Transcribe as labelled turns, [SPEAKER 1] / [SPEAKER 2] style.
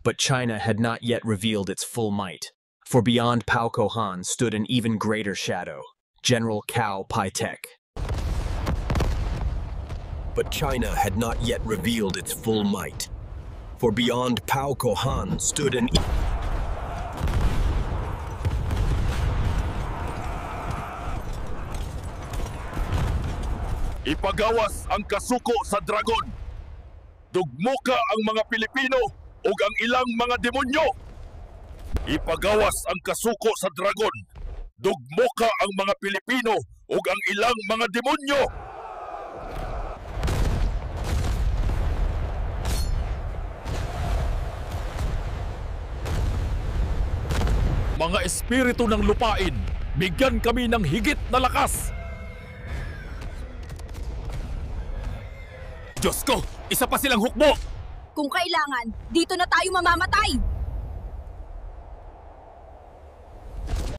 [SPEAKER 1] But China had not yet revealed its full might, for beyond Pao Kohan stood an even greater shadow, General Cao Pai-tek.
[SPEAKER 2] But China had not yet revealed its full might, for beyond Pao Kohan stood an
[SPEAKER 3] Ipagawas ang kasuko sa dragon. Dugmuka ang mga Pilipino ug ang ilang mga demonyo. Ipagawas ang kasuko sa dragon. Dugmuka ang mga Pilipino ug ang ilang mga demonyo. Mga espiritu ng lupain, bigyan kami ng higit na lakas. Diyos ko! Isa pa silang hukbo!
[SPEAKER 4] Kung kailangan, dito na tayo mamamatay!